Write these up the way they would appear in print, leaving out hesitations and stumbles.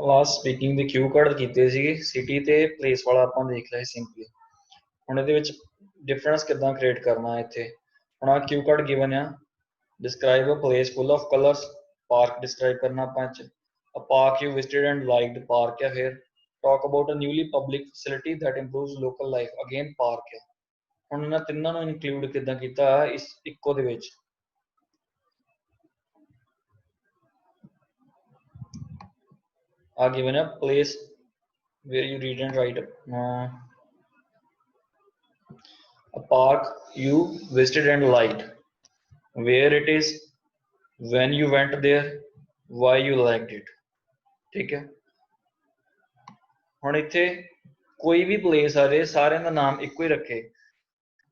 Last speaking ਦੇ ਕਿਊ card ਕੀਤੇ ਸੀ city ਤੇ ਪਲੇਸ ਵਾਲਾ ਆਪਾਂ ਦੇਖ ਲਿਆ ਸਿੰਪਲੀ। ਹੁਣ ਇਹਦੇ ਵਿੱਚ ਡਿਫਰੈਂਸ ਕਿੱਦਾਂ ਕ੍ਰੀਏਟ ਕਰਨਾ ਹੈ ਇੱਥੇ। ਹੁਣ ਆ ਕਿਊ ਕਾਰਡ ਗਿਵਨ ਆ, describe a place full of colours, park describe ਕਰਨਾ ਆਪਾਂ ਚ, a park you visited and liked park ਹੈ, ਫਿਰ talk about a newly public facility that improves local life, again park ਹੈ। ਹੁਣ ਇਹਨਾਂ ਤਿੰਨਾਂ ਨੂੰ ਇਨਕਲੂਡ ਕਿੱਦਾਂ ਕੀਤਾ ਇਸ ਇੱਕੋ ਦੇ ਵਿੱਚ। ਆ ਗਿਵਨ ਆ place where you read and write a park you visited and liked, where it is, when you went there, why you liked it। ठीक है। ਹੁਣ ਇੱਥੇ ਕੋਈ ਵੀ ਪਲੇਸ ਆ ਜਾਏ ਸਾਰਿਆਂ ਦਾ ਨਾਮ ਇੱਕੋ ਹੀ ਰੱਖੇ,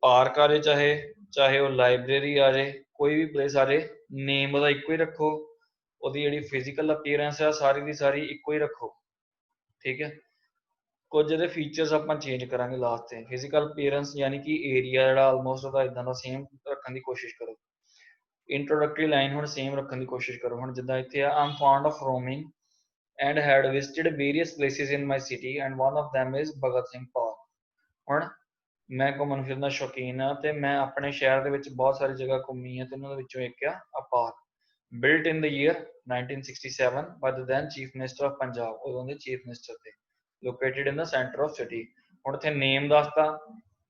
ਪਾਰਕ ਆ ਜਾਏ ਚਾਹੇ ਉਹ ਲਾਇਬ੍ਰੇਰੀ ਆ ਜਾਏ, ਕੋਈ ਵੀ ਪਲੇਸ ਆ ਜਾਏ ਨੇਮ ਉਹਦਾ ਇੱਕੋ ਹੀ ਰੱਖੋ, ਉਹਦੀ ਜਿਹੜੀ ਫਿਜ਼ੀਕਲ ਅਪੀਅਰੈਂਸ ਆ ਸਾਰੀ ਦੀ ਸਾਰੀ ਇੱਕੋ ਹੀ ਰੱਖੋ। ਠੀਕ ਹੈ। ਕੁਝ ਇਹਦੇ ਫੀਚਰਸ ਆਪਾਂ ਚੇਂਜ ਕਰਾਂਗੇ ਲਾਸਟ ਤੇ। ਫਿਜ਼ੀਕਲ ਅਪੀਅਰੈਂਸ ਯਾਨੀ ਕਿ ਏਰੀਆ ਜਿਹੜਾ ਆਲਮੋਸਟ ਉਹਦਾ ਇਦਾਂ ਦਾ ਸੇਮ ਰੱਖਣ ਦੀ ਕੋਸ਼ਿਸ਼ ਕਰੋ। ਇੰਟਰੋਡਕਟਰੀ ਲਾਈਨ ਹੁਣ ਸੇਮ ਰੱਖਣ ਦੀ ਕੋਸ਼ਿਸ਼ ਕਰੋ। ਹੁਣ ਜਿੱਦਾਂ ਇੱਥੇ ਆ, I'm fond of roaming and had visited various places in my city and one of them is Bhagat Singh park. ਹੁਣ ਮੈਂ ਘੁੰਮਣ ਫਿਰਨ ਦਾ ਸ਼ੌਕੀਨ ਆ ਤੇ ਮੈਂ ਆਪਣੇ ਸ਼ਹਿਰ ਦੇ ਵਿੱਚ ਬਹੁਤ ਸਾਰੀ ਜਗ੍ਹਾ ਘੁੰਮੀ ਆ ਤੇ ਉਹਨਾਂ ਦੇ ਵਿੱਚੋਂ ਇੱਕ ਆ park. built in the year 1967 by the then chief minister of Punjab, ਉਦੋਂ ਦੇ ਚੀਫ ਮਿਨਿਸਟਰ ਤੇ, located in the center of city। ਹੁਣ ਇੱਥੇ ਨੇਮ ਦੱਸਤਾ,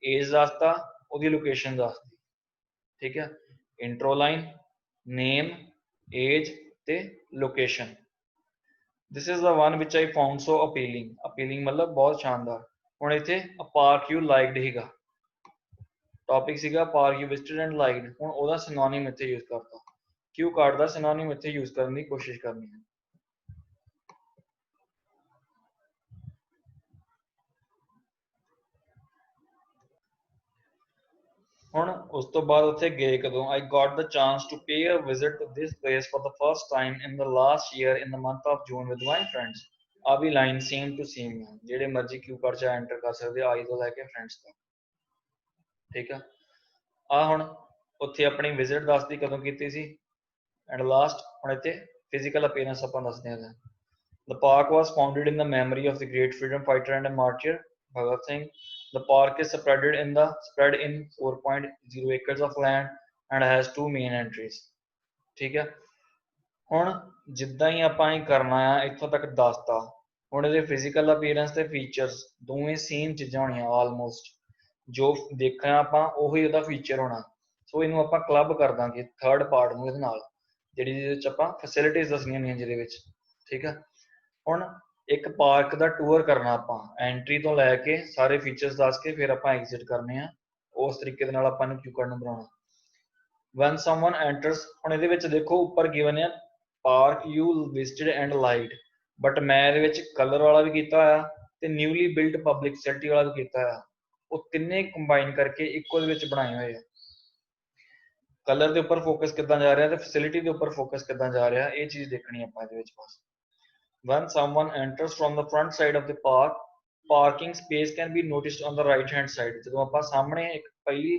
ਏਜ ਦੱਸਤਾ, ਉਹਦੀ ਲੋਕੇਸ਼ਨ ਦੱਸਤੀ। ਠੀਕ ਹੈ। ਇੰਟਰੋ ਲਾਈਨ, ਨੇਮ, ਏਜ ਤੇ location. This is the one which I found so appealing। appealing मतलब बहुत शानदार। ਹੁਣ ਇੱਥੇ a park you liked ਹੀਗਾ, ਟੌਪਿਕ ਸੀਗਾ park you visited and liked। ਹੁਣ ਉਹਦਾ ਸਿਨੋਨਿਮ ਇੱਥੇ ਯੂਜ਼ ਕਰਤਾ, ਕਿਊ ਕਾਰਡ ਦਾ ਸਿਨੋਨਿਮ ਇੱਥੇ ਯੂਜ਼ ਕਰਨ ਦੀ ਕੋਸ਼ਿਸ਼ ਕਰਨੀ ਹੈ। ਹੁਣ ਉਸ ਤੋਂ ਬਾਅਦ ਉੱਥੇ ਗਏ ਕਦੋਂ। I got the chance to pay a visit to this place for the first time in the last year in the month of June with my friends। ਆ ਵੀ ਲਾਈਨ ਸੇਮ ਟੂ ਸੇਮ ਹੈ, ਜਿਹੜੇ ਮਰਜ਼ੀ ਕਿਊ card 'ਚ enter ਕਰ ਸਕਦੇ ਆਈ ਤੋਂ ਲੈ ਕੇ friends ਤੱਕ। ਠੀਕ ਆ। ਆ ਹੁਣ ਉੱਥੇ ਆਪਣੀ ਵਿਜ਼ਿਟ ਦੱਸਦੀ ਕਦੋਂ ਕੀਤੀ ਸੀ ਐਂਡ ਲਾਸਟ। ਹੁਣ ਇੱਥੇ ਫਿਜ਼ੀਕਲ ਅਪੀਅਰੈਂਸ ਆਪਾਂ ਦੱਸਦੇ ਹਾਂ। The park was founded in the memory of the great freedom fighter and martyr Bhagat Singh। The park is spread in 4.0 acres of land and has 2 main entries। ਠੀਕ ਹੈ। ਹੁਣ ਜਿੱਦਾਂ ਹੀ ਆਪਾਂ ਇਹ ਕਰਨਾ ਆ ਇੱਥੋਂ ਤੱਕ ਦੱਸਤਾ। ਹੁਣ ਇਹਦੇ ਫਿਜ਼ੀਕਲ ਅਪੀਅਰੈਂਸ ਤੇ ਫੀਚਰਸ ਦੋਵੇਂ ਸੇਮ ਚੀਜ਼ਾਂ ਹੋਣੀਆਂ ਆਲਮੋਸਟ, ਜੋ ਦੇਖਣਾ ਆਪਾਂ ਉਹੀ ਉਹਦਾ ਫੀਚਰ ਹੋਣਾ। ਸੋ ਇਹਨੂੰ ਆਪਾਂ ਕਲੱਬ ਕਰ ਦਾਂਗੇ ਥਰਡ ਪਾਰਟ ਨੂੰ ਇਹਦੇ ਨਾਲ, ਜਿਹੜੀ ਜਿਹਦੇ ਵਿੱਚ ਆਪਾਂ ਫੈਸਿਲਿਟੀਜ਼ ਦੱਸਣੀਆਂ ਹੁੰਦੀਆਂ ਜਿਹਦੇ ਵਿੱਚ। ਠੀਕ ਹੈ। ਹੁਣ ਇੱਕ ਪਾਰਕ ਦਾ ਟੂਰ ਕਰਨਾ ਆਪਾਂ, ਐਂਟਰੀ ਤੋਂ ਲੈ ਕੇ ਸਾਰੇ ਫੀਚਰਸ ਦੱਸ ਕੇ ਫਿਰ ਆਪਾਂ ਐਗਜ਼ਿਟ ਕਰਨੇ ਆ। ਉਸ ਤਰੀਕੇ ਦੇ ਨਾਲ ਆਪਾਂ ਨੂੰ ਕਿਊ ਕਾਰਡ ਨੂੰ ਬਣਾਉਣਾ। when someone enters, ਹੁਣ ਇਹਦੇ ਵਿੱਚ ਦੇਖੋ ਉੱਪਰ ਗਿਵਨ ਆ park you visited and liked, but ਮੈਂ ਇਹਦੇ ਵਿੱਚ ਕਲਰ ਵਾਲਾ ਵੀ ਕੀਤਾ ਹੋਇਆ ਤੇ ਨਿਊਲੀ ਬਿਲਟ ਪਬਲਿਕ ਫੈਸਿਲਿਟੀ ਵਾਲਾ ਵੀ ਕੀਤਾ ਹੋਇਆ। ਉਹ ਤਿੰਨੇ ਕੰਬਾਈਨ ਕਰਕੇ ਇੱਕੋ ਦੇ ਵਿੱਚ ਬਣਾਏ ਹੋਏ ਆ। ਕਲਰ ਦੇ ਉੱਪਰ ਫੋਕਸ ਕਿੱਦਾਂ ਜਾ ਰਿਹਾ ਤੇ ਫੈਸਿਲਿਟੀ ਦੇ ਉੱਪਰ ਫੋਕਸ ਕਿੱਦਾਂ ਜਾ ਰਿਹਾ, ਇਹ ਚੀਜ਼ ਦੇਖਣੀ ਆਪਾਂ ਇਹਦੇ ਵਿੱਚ ਬਸ। When someone enters from the front side of the park, parking space can be noticed on the right hand side। ਜਦੋਂ ਆਪਾਂ ਸਾਹਮਣੇ ਇੱਕ ਪਹਿਲੀ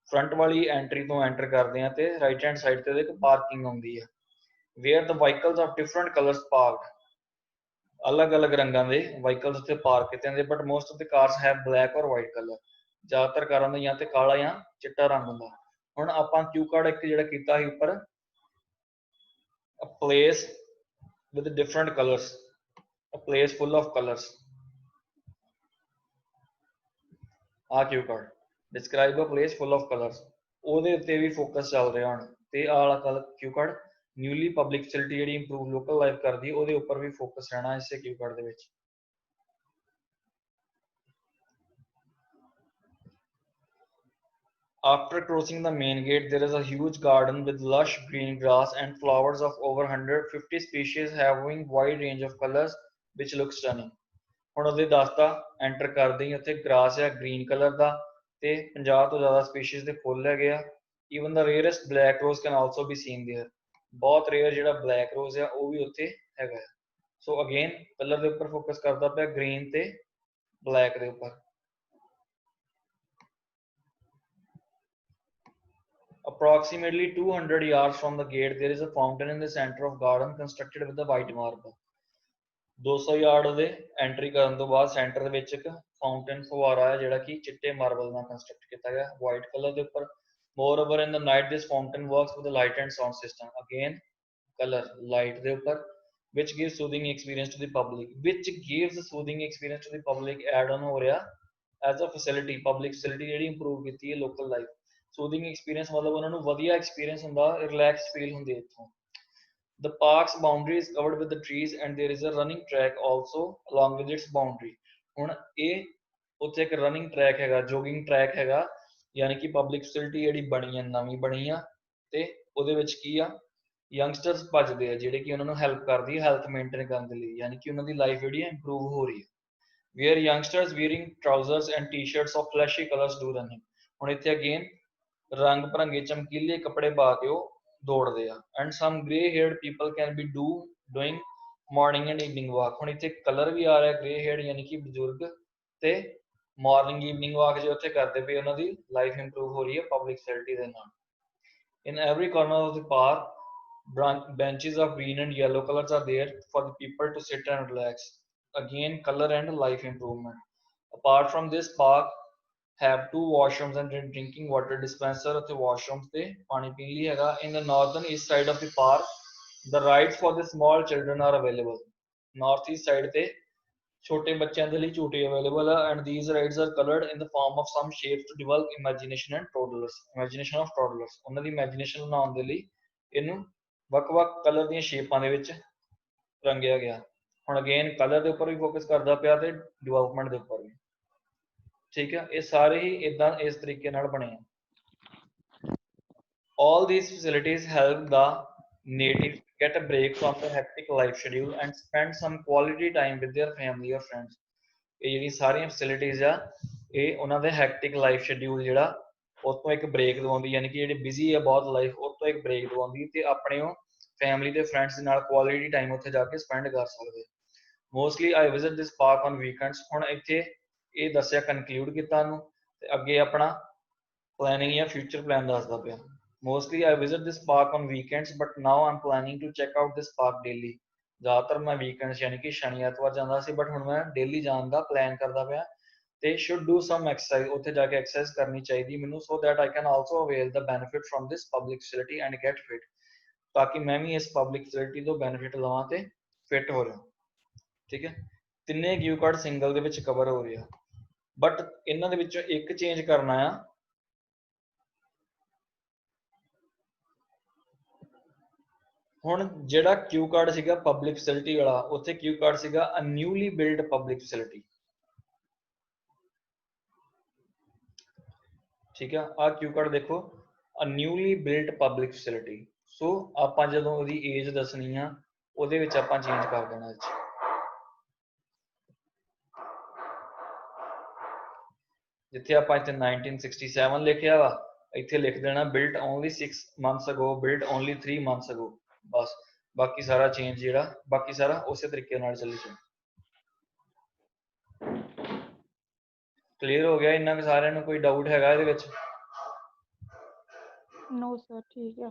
ਫਰੰਟ ਵਾਲੀ ਐਂਟਰੀ ਤੋਂ ਐਂਟਰ ਕਰਦੇ ਆ ਤੇ ਰਾਈਟ ਹੈਂਡ ਸਾਈਡ ਤੇ ਇੱਕ ਪਾਰਕਿੰਗ ਆਉਂਦੀ ਆ, where the vehicles of different colors parked। ਅਲੱਗ-ਅਲੱਗ ਰੰਗਾਂ ਦੇ ਵਹੀਕਲਸ ਉੱਥੇ ਪਾਰਕ ਕੀਤੇ ਹੁੰਦੇ, but most of the cars have black or white color। ਜ਼ਿਆਦਾਤਰ ਕਾਰਾਂ ਦਾ ਜਾਂ ਤੇ ਕਾਲਾ ਜਾਂ ਚਿੱਟਾ ਰੰਗ ਹੁੰਦਾ। ਹੁਣ ਆਪਾਂ ਕਿਊ ਕਾਰਡ ਇੱਕ ਜਿਹੜਾ ਕੀਤਾ ਸੀ ਉੱਪਰ, a place with different colors, a place full of colors। ਆ cue card describe a place full of colours, ਉਹਦੇ ਉੱਤੇ ਵੀ ਫੋਕਸ ਚੱਲ ਰਿਹਾ ਹੁਣ। ਤੇ ਆਹ cue card newly public facility ਜਿਹੜੀ ਇੰਪਰੂਵ ਲੋਕਲ ਲਾਈਫ ਕਰਦੀ, ਉਹਦੇ ਉੱਪਰ ਵੀ ਫੋਕਸ ਰਹਿਣਾ ਇਸੇ ਕਿਊ ਕਾਰਡ ਦੇ ਵਿੱਚ। After crossing the main gate, there is a huge garden with lush green grass and flowers of over 150 species having wide range of colors which look stunning। ਹੁਣ ਉਹਦੇ ਦੱਸਤਾ ਐਂਟਰ ਕਰਦੇ ਹੀ ਉੱਥੇ ਗ੍ਰਾਸ ਆ ਗ੍ਰੀਨ ਕਲਰ ਦਾ ਤੇ 50 ਤੋਂ ਜ਼ਿਆਦਾ species ਦੇ ਫੁੱਲ ਹੈਗੇ ਆ। Even the rarest black rose can also B scene there. ਬਹੁਤ ਰੇਅਰ ਜਿਹੜਾ ਬਲੈਕ ਰੋਜ਼ ਆ ਉਹ ਵੀ ਉੱਥੇ ਹੈਗਾ। ਸੋ ਅਗੇਨ ਕਲਰ ਦੇ ਉੱਪਰ ਫੋਕਸ ਕਰਦਾ ਪਿਆ, ਗ੍ਰੀਨ ਤੇ ਬਲੈਕ ਦੇ ਉੱਪਰ। Approximately 200 yards from the gate, there is a fountain in the center of garden constructed with the white marble। 200 yard ਦੇ ਐਂਟਰੀ ਕਰਨ ਤੋਂ ਬਾਅਦ ਸੈਂਟਰ ਦੇ ਵਿੱਚ ਇੱਕ ਫਾਊਂਟੇਨ ਫੁਵਾਰਾ ਹੈ ਜਿਹੜਾ ਕਿ ਚਿੱਟੇ ਮਾਰਬਲ ਨਾਲ ਕੰਸਟਰਕਟ ਕੀਤਾ ਗਿਆ ਵਾਈਟ ਕਲਰ ਦੇ ਉੱਪਰ moreover in the night this fountain works with a light and sound system again color light ਦੇ ਉੱਪਰ which gives soothing experience to the public which gives soothing experience to the public add on ਹੋ ਰਿਹਾ as a facility public facility ਜਿਹੜੀ improve ਕੀਤੀ ਹੈ local life soothing experience ਮਤਲਬ ਉਹਨਾਂ ਨੂੰ ਵਧੀਆ experience ਹੁੰਦਾ relax feel ਹੁੰਦੀ ਹੈ ਇੱਥੋਂ the park's boundary is covered with the trees and there is a running track also along with its boundary ਹੁਣ ਇਹ ਉੱਥੇ ਇੱਕ running track ਹੈਗਾ jogging track ਹੈਗਾ ਯਾਨੀ ਕਿ ਪਬਲਿਕ ਫੈਸਿਲਿਟੀ ਜਿਹੜੀ ਬਣੀ ਹੈ ਨਵੀਂ ਬਣੀ ਆ ਤੇ ਉਹਦੇ ਵਿੱਚ ਕੀ ਆ ਯੰਗਸਟਰਸ ਭੱਜਦੇ ਆ ਜਿਹੜੇ ਕਿ ਉਹਨਾਂ ਨੂੰ ਹੈਲਪ ਕਰਦੀ ਹੈ ਹੈਲਥ ਮੇਨਟੇਨ ਕਰਨ ਦੇ ਲਈ ਯਾਨੀ ਕਿ ਉਹਨਾਂ ਦੀ ਲਾਈਫ ਜਿਹੜੀ ਹੈ ਇੰਪਰੂਵ ਹੋ ਰਹੀ ਹੈ where youngsters wearing trousers and t-shirts of flashy colors do running ਹੁਣ ਇੱਥੇ ਅਗੇਨ ਰੰਗ ਭਰੰਗੇ ਚਮਕੀਲੇ ਕੱਪੜੇ ਪਾ ਕੇ ਉਹ ਦੌੜਦੇ ਆ and some gray haired people can be doing morning and evening walk ਹੁਣ ਇੱਥੇ ਕਲਰ ਵੀ ਆ ਰਿਹਾ gray haired ਯਾਨੀ ਕਿ ਬਜ਼ੁਰਗ ਤੇ ਮਾਰਨਿੰਗ ਈਵਨਿੰਗ ਵਾਕ ਜੋ ਉੱਥੇ ਕਰਦੇ ਪਏ ਉਹਨਾਂ ਦੀ ਲਾਈਫ ਇੰਪਰੂਵ ਹੋ ਰਹੀ ਹੈ ਪਬਲਿਕ ਫੈਸਿਲਿਟੀ ਦੇ ਨਾਲ in every corner of the park benches of green and yellow colors are there for the people to sit and relax again color and life improvement apart from this park have two washrooms and drinking water dispenser ਅਤੇ washrooms ਤੇ ਪਾਣੀ ਪੀਣ ਲਈ ਹੈਗਾ in the northern east side of the park the rides for the small children are available north east side ਤੇ ਛੋਟੇ ਬੱਚਿਆਂ ਦੇ ਲਈ ਝੂਟੇ ਅਵੇਲੇਬਲ ਆ and these rides are colored in the form of some shapes to develop imagination and imagination of toddlers ਉਹਨਾਂ ਦੀ imagination ਬਣਾਉਣ ਦੇ ਲਈ ਇਹਨੂੰ ਵੱਖ-ਵੱਖ ਕਲਰ ਦੀਆਂ ਸ਼ੇਪਾਂ ਦੇ ਵਿੱਚ ਰੰਗਿਆ ਗਿਆ ਹੁਣ ਅਗੇਨ ਕਲਰ ਦੇ ਉੱਪਰ ਵੀ ਫੋਕਸ ਕਰਦਾ ਪਿਆ ਤੇ ਡਿਵੈਲਪਮੈਂਟ ਦੇ ਉੱਪਰ ਵੀ ਠੀਕ ਹੈ ਇਹ ਸਾਰੇ ਹੀ ਇਦਾਂ ਇਸ ਤਰੀਕੇ ਨਾਲ ਬਣੇ ਆ all these facilities help the natives get a break from the hectic life schedule and spend some quality time with their family or friends ਇਹ ਜਿਹੜੀ ਸਾਰੀਆਂ ਫੈਸਿਲਿਟੀਆਂ ਆ ਇਹ ਉਹਨਾਂ ਦੇ ਹੈਕਟਿਕ ਲਾਈਫ ਸ਼ਡਿਊਲ ਜਿਹੜਾ ਉਹ ਤੋਂ ਇੱਕ ਬ੍ਰੇਕ ਦਵਾਉਂਦੀ ਯਾਨੀ ਕਿ ਜਿਹੜੇ ਬਿਜ਼ੀ ਹੈ ਬਹੁਤ ਲਾਈਫ ਉਹ ਤੋਂ ਇੱਕ ਬ੍ਰੇਕ ਦਵਾਉਂਦੀ ਤੇ ਆਪਣੇ ਉਹ ਫੈਮਿਲੀ ਤੇ ਫਰੈਂਡਸ ਦੇ ਨਾਲ ਕੁਆਲਿਟੀ ਟਾਈਮ ਉੱਥੇ ਜਾ ਕੇ ਸਪੈਂਡ ਕਰ ਸਕਦੇ mostly I visit this park on weekends ਹੁਣ ਇੱਥੇ ਇਹ ਦੱਸਿਆ ਕਨਕਲੂਡ ਕੀਤਾ ਨੂੰ ਤੇ ਅੱਗੇ ਆਪਣਾ ਪਲੈਨਿੰਗ ਜਾਂ ਫਿਊਚਰ ਪਲਾਨ ਦੱਸਦਾ ਪਿਆ mostly I visit this park on weekends but now I'm planning to check out this park daily ਜ਼ਿਆਦਾਤਰ ਮੈਂ ਵੀਕਐਂਡਸ ਯਾਨੀ ਕਿ ਸ਼ਨੀ ਐਤਵਾਰ ਜਾਂਦਾ ਸੀ ਬਟ ਹੁਣ ਮੈਂ ਡੇਲੀ ਜਾਣ ਦਾ ਪਲਾਨ ਕਰਦਾ ਪਿਆ ਤੇ should do some exercise ਉੱਥੇ ਜਾ ਕੇ ਐਕਸਰਸਾਈਜ਼ ਕਰਨੀ ਚਾਹੀਦੀ ਮੈਨੂੰ so that I can also avail the benefit from this public facility and get fit ਤਾਂ ਕਿ ਮੈਂ ਵੀ ਇਸ ਪਬਲਿਕ ਫੈਸਿਲਿਟੀ ਤੋਂ ਬੈਨੀਫਿਟ ਲਵਾਂ ਤੇ ਫਿਟ ਹੋ ਜਾਵਾਂ ਠੀਕ ਹੈ ਤਿੰਨੇ ਕਿਊ ਕਾਰਡ ਸਿੰਗਲ ਦੇ ਵਿੱਚ ਕਵਰ ਹੋ ਰਿਹਾ ਬਟ ਇਹਨਾਂ ਦੇ ਵਿੱਚੋਂ ਇੱਕ ਚੇਂਜ ਕਰਨਾ ਆ ਹੁਣ ਜਿਹੜਾ ਕਿਊ ਕਾਰਡ ਸੀਗਾ ਪਬਲਿਕ ਫੈਸਿਲਿਟੀ ਵਾਲਾ ਉੱਥੇ ਕਿਊ ਕਾਰਡ ਸੀਗਾ ਅ ਨਿਊਲੀ ਬਿਲਡ ਪਬਲਿਕ ਫੈਸਿਲਿਟੀ ਠੀਕ ਆ ਆ ਕਿਊ ਕਾਰਡ ਦੇਖੋ ਅ ਨਿਊਲੀ ਬਿਲਡ ਪਬਲਿਕ ਫੈਸਿਲਿਟੀ ਸੋ ਆਪਾਂ ਜਦੋਂ ਉਹਦੀ ਏਜ ਦੱਸਣੀ ਆ ਉਹਦੇ ਵਿੱਚ ਆਪਾਂ ਚੇਂਜ ਕਰ ਦੇਣਾ ਇੱਥੇ ਜਿੱਥੇ ਆਪਾਂ ਇੱਥੇ 1967 ਲਿਖਿਆ ਵਾ ਇੱਥੇ ਲਿਖ ਦੇਣਾ built only 6 months ago built only 3 months ago ਬਸ ਬਾਕੀ ਸਾਰਾ ਚੇਂਜ ਜਿਹੜਾ ਬਾਕੀ ਸਾਰਾ ਉਸੇ ਤਰੀਕੇ ਨਾਲ ਚੱਲੀ ਜਾਏ ਕਲੀਅਰ ਹੋ ਗਿਆ ਇੰਨਾ ਕਿ ਸਾਰਿਆਂ ਨੂੰ ਕੋਈ ਡਾਊਟ ਹੈਗਾ ਇਹਦੇ ਵਿੱਚ ਨੋ ਸਰ ਠੀਕ ਆ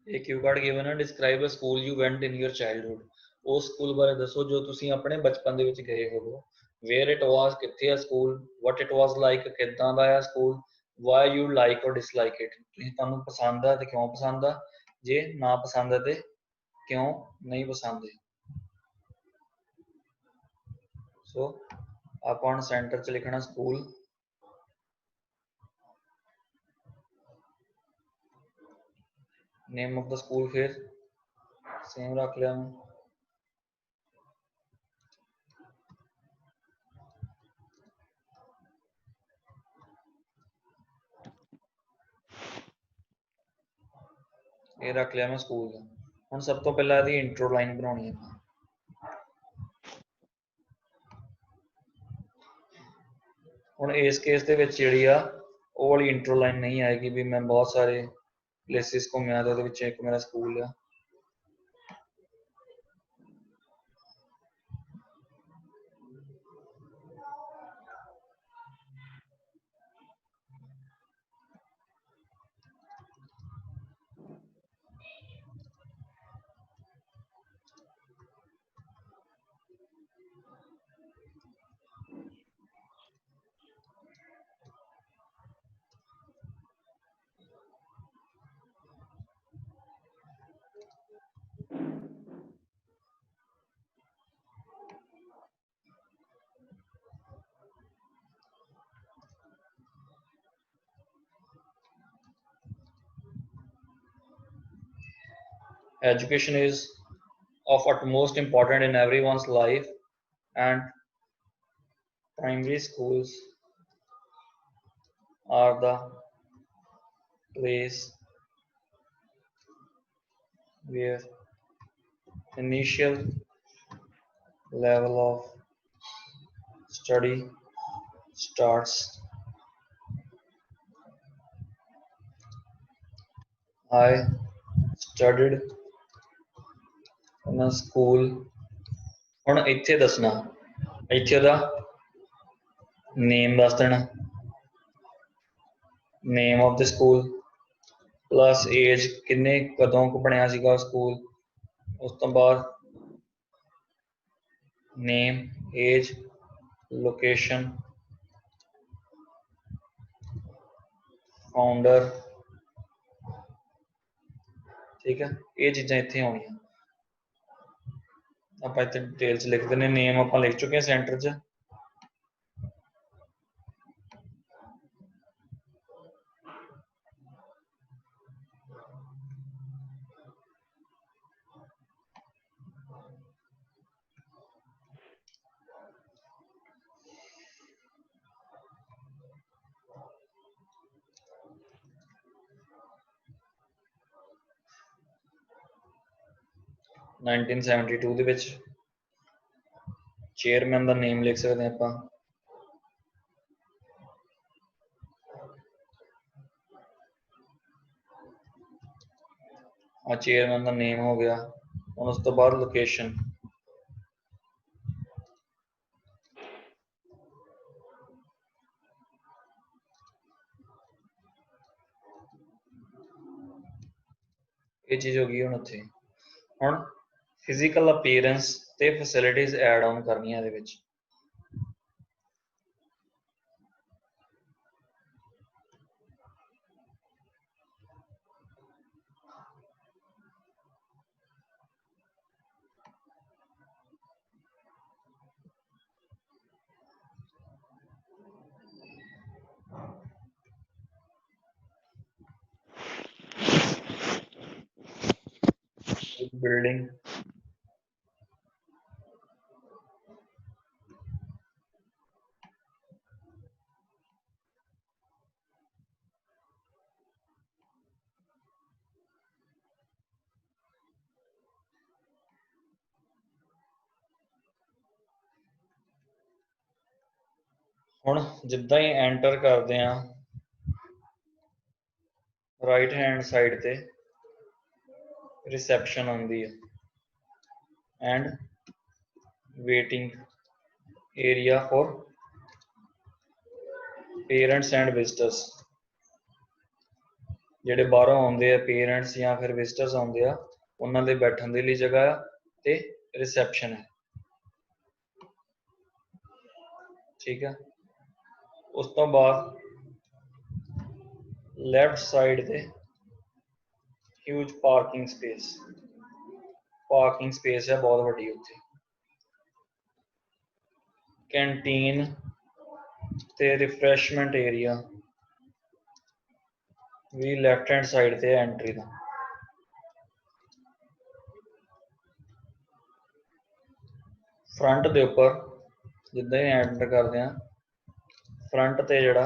ਇਹ ਕਿਊ ਕਾਰਡ ਗਿਵਨ ਹੈ describe a school you went in your childhood ਉਹ ਸਕੂਲ ਬਾਰੇ ਦੱਸੋ ਜੋ ਤੁਸੀਂ ਆਪਣੇ ਬਚਪਨ ਦੇ ਵਿੱਚ ਗਏ ਹੋਵੋ ਵੇਅਰ ਇਟ ਵਾਸ ਕਿੱਥੇ ਆ school what it was like ਕਿੱਦਾਂ ਦਾ ਆ ਸਕੂਲ ਵਾਈ ਯੂ ਲਾਈਕ ਔਰ ਡਿਸਲਾਈਕ ਇਟ ਤੁਸੀਂ ਤੁਹਾਨੂੰ ਪਸੰਦ ਆ ਤੇ ਕਿਉਂ ਪਸੰਦ ਆ ਜੇ ਨਾ ਪਸੰਦ ਹੈ ਤੇ ਕਿਉਂ ਨਹੀਂ ਪਸੰਦ ਹੈ ਸੋ ਆਪਾਂ ਹੁਣ ਸੈਂਟਰ 'ਚ ਲਿਖਣਾ school. Name of the school फिर सेम रख लिया मैं। ये रख लिया मैं स्कूल का। हुण सब तो पहला इहदी इंट्रो लाइन बनाउणी है। हुण इस केस दे विच जिहड़ी आ ओह वाली इंट्रो लाइन नहीं आएगी भी मैं बहुत सारे प्लेसिस घूमिया ते ओहदे विच एक मेरा स्कूल है। Education is of utmost importance in everyone's life, and primary schools are the place where initial level of study starts. I studied in a school। ਹੁਣ ਇੱਥੇ ਦੱਸਣਾ, ਇੱਥੇ ਉਹਦਾ ਨੇਮ ਦੱਸ ਦੇਣਾ, name of the school plus age ਕਿੰਨੇ ਕਦੋਂ ਕੁ ਬਣਿਆ ਸੀਗਾ ਸਕੂਲ। ਉਸ ਤੋਂ ਬਾਅਦ ਨੇਮ, ਏਜ, ਲੋਕੇਸ਼ਨ, ਫਾਊਂਡਰ, ठीक है। ये चीज़ां इत्थे आउणियां। आपां इत्थे डिटेल च लिख दिंदे, नेम आपां लिख चुके हैं सेंटर च। नाइनटीन 72 ਦੇ ਵਿੱਚ चेयरमैन ਦਾ नेम लिख सकते हैं ਆਪਾਂ। चेयरमैन का नेम हो गया। और उस तो बाद लोकेशन, ये चीज़ होगी। हुण उत्थे हुण फिजिकल अपीयरेंस ते फैसिलिटीज ऐड ऑन करनियां इहदे विच। बिल्डिंग, हुण जिद्दां ही एंटर करदे आ राइट हैंड साइड ते रिसैप्शन आउंदी है and waiting area for parents and visitors. ਜਿਹੜੇ ਬਾਹਰੋਂ ਆਉਂਦੇ ਆ ਪੇਰੈਂਟਸ ਜਾਂ ਫਿਰ ਵਿਜ਼ਟਰਸ ਆਉਂਦੇ ਆ ਉਹਨਾਂ ਦੇ ਬੈਠਣ ਦੇ ਲਈ ਜਗ੍ਹਾ ਆ ਤੇ ਰਿਸੈਪਸ਼ਨ ਹੈ। ਠੀਕ ਹੈ। ਉਸ ਤੋਂ ਬਾਅਦ ਲੈਫਟ ਸਾਈਡ ਤੇ ਹਿਊਜ ਪਾਰਕਿੰਗ ਸਪੇਸ ਹੈ ਬਹੁਤ ਵੱਡੀ ਉੱਥੇ। कैंटीन ते रिफ्रैशमेंट एरिया भी लैफ्ट हैंड साइड ते एंट्री दा। फ्रंट दे उपर जिद्दां ही एंटर करदे हैं फ्रंट ते जिहड़ा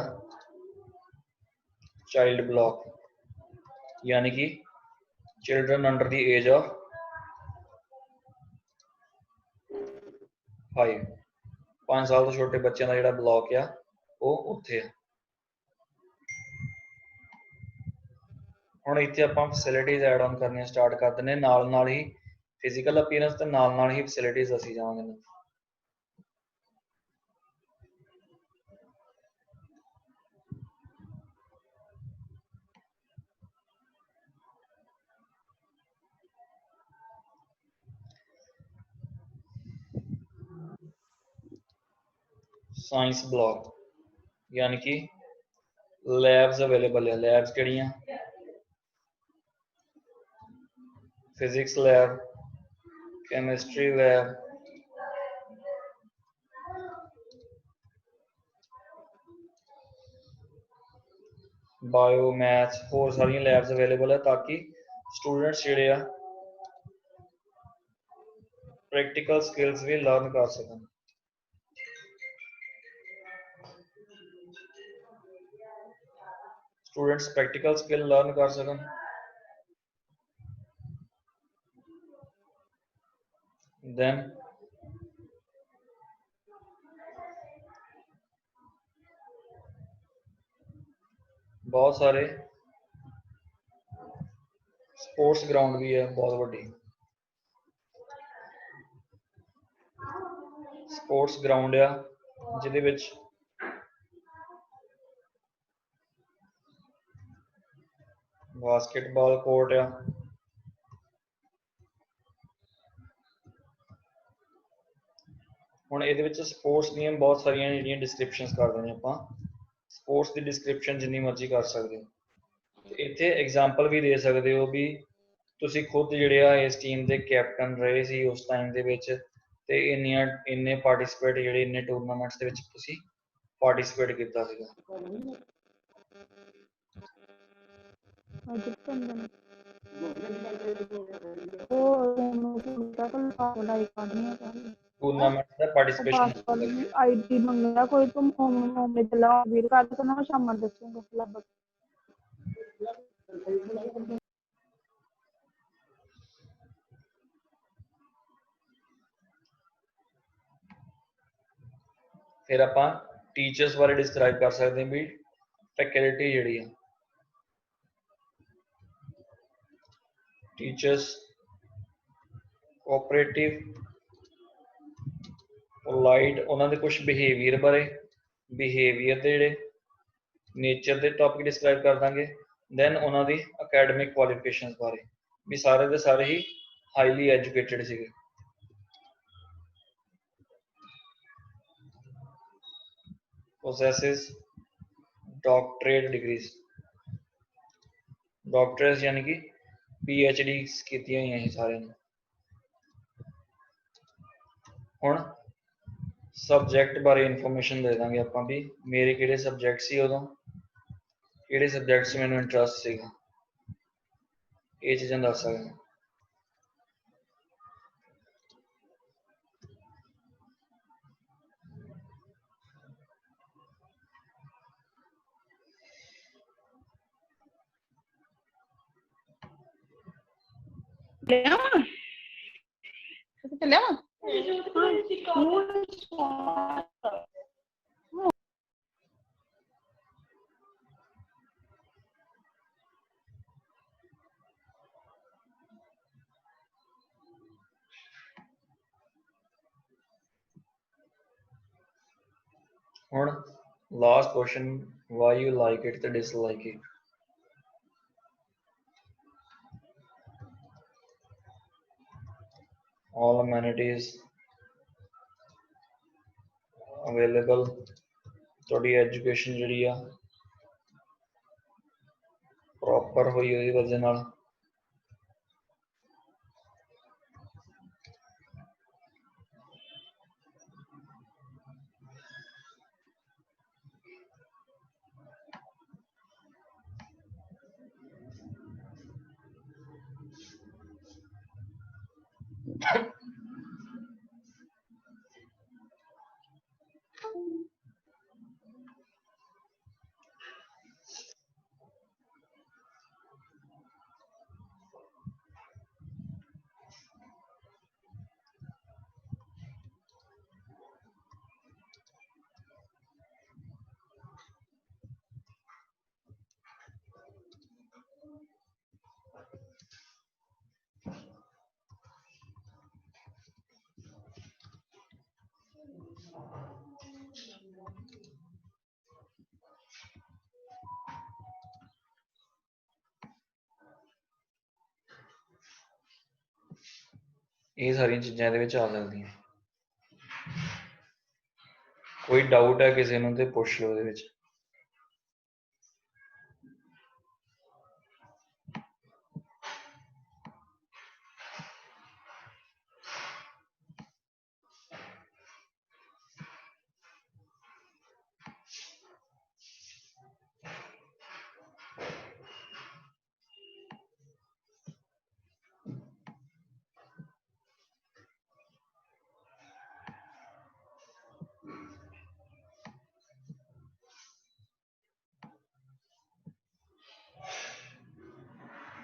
चाइल्ड ब्लॉक यानी कि children under the age of 5 साल तो छोटे बच्चों का जिहड़ा ब्लॉक आ वो उत्थे है। हुण इत्थे आपां फैसिलिटीज़ ऐड ऑन करनियां स्टार्ट कर दिंदे नाल ही फिजिकल अपीयरेंस ते नाल ही फैसिलिटीज़ दसी जावांगे। साइंस ब्लॉक यानी कि लैब्स अवेलेबल है। लैब्स किहड़ियां physics lab chemistry lab bio maths होर सारियां लैब्स अवेलेबल है ताकि स्टूडेंट्स जिहड़े आ प्रैक्टिकल स्किल्स भी लर्न कर सकन। स्टूडेंट्स प्रैक्टिकल स्किल लर्न कर सकन। देन बहुत सारे स्पोर्ट्स ग्राउंड भी है बहुत वड्डी स्पोर्ट्स ग्राउंड आ जिहदे विच बास्केटबॉल कोर्ट आ हुण इहदे विच स्पोर्ट्स दी बहुत सारियां जिहड़ियां डिस्क्रिप्शनस कर देने आपां स्पोर्ट्स की डिस्क्रिप्शन जिन्नी मर्जी कर सकते हो। इत्थे एग्जाम्पल भी दे सकते हो भी तुसी खुद जिहड़े आ इस टीम दे कैप्टन रहे सी उस टाइम दे विच ते इन्ने पार्टिसिपेट जिहड़े इन्ने टूरनामेंट्स दे विच तुसी पार्टिसिपेट कीता सीगा। टूरनामेंट दा पार्टिसिपेशन आईडी मंगना कोई तुम होम में चला वीर का तो ना शाम में दसूंगा लगभग फिर आपां टीचर्स बारे डिस्क्राइब कर सकते हैं भी फैकल्टी जिहड़ी है टीचर्स कोऑपरेटिव पोलाइट उन्हां दे कुछ बिहेवियर बारे बिहेवियर दे जिहड़े नेचर दे टॉपिक डिस्क्राइब कर देंगे। दैन उन्हां दी अकैडमिक क्वालिफिकेशंस बारे भी सारे दे सारे ही हाईली एजुकेटेड सीगे। possesses डॉक्टरेट डिग्रीज डॉक्टरेट यानी कि PhD कीतियां हुई हैं सारे ने। हुण सब्जैक्ट बारे इन्फॉर्मेशन दे देंगे आपां भी मेरे किहड़े सब्जैक्ट सी उदों किहड़े सब्जैक्ट च मैनूं इंटरस्ट सीगा ये चीज़ां दस सकदे। हुण last question why you like it ते dislike it. all amenities available ਤੁਹਾਡੀ एजुकेशन ਜਿਹੜੀ ਆ प्रॉपर ਹੋਈ ਉਹਦੀ ਵਜ੍ਹਾ ਨਾਲ ਇਹ ਸਾਰੀਆਂ ਚੀਜ਼ਾਂ ਇਹਦੇ ਵਿੱਚ ਆ ਸਕਦੀਆਂ। ਕੋਈ ਡਾਊਟ ਹੈ ਕਿਸੇ ਨੂੰ ਤੇ ਪੁੱਛ ਲਓ ਇਹਦੇ ਵਿੱਚ।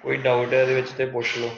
ਕੋਈ ਡਾਊਟ ਹੈ ਇਹਦੇ ਵਿੱਚ ਤੇ ਪੁੱਛ ਲਓ।